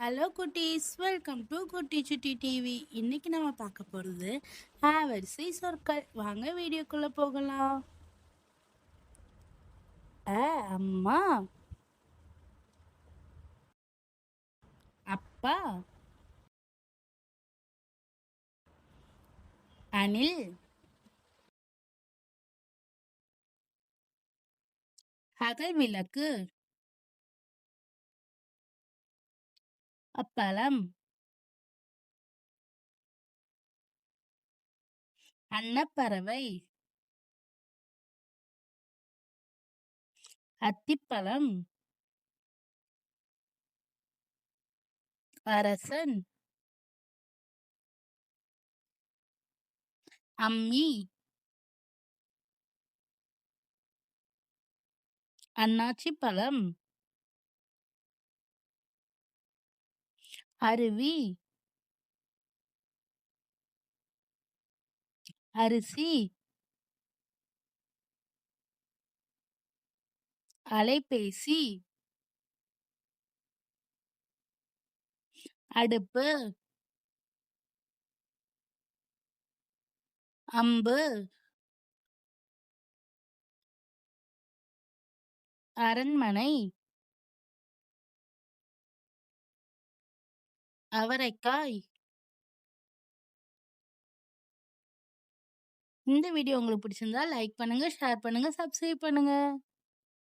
Hello குட்டீஸ், welcome to குட்டி சுட்டி டிவி. இன்னைக்கு நம்ம பார்க்க போகிறது வரிசை சொற்கள். வாங்க வீடியோக்குள்ள போகலாம். அம்மா, அப்பா, அணில், அகல் விளக்கு, அப்பளம், அன்னப்பறவை, அத்திப்பழம், அரசன், அம்மி, அன்னாச்சி பழம், அருவி, அரிசி, அலைபேசி, அடுப்பு, அம்பு, அரண்மனை, அவரைக்காய். இந்த வீடியோ உங்களுக்கு பிடிச்சிருந்தா லைக் பண்ணுங்க, ஷேர் பண்ணுங்க, சப்ஸ்கிரைப் பண்ணுங்க.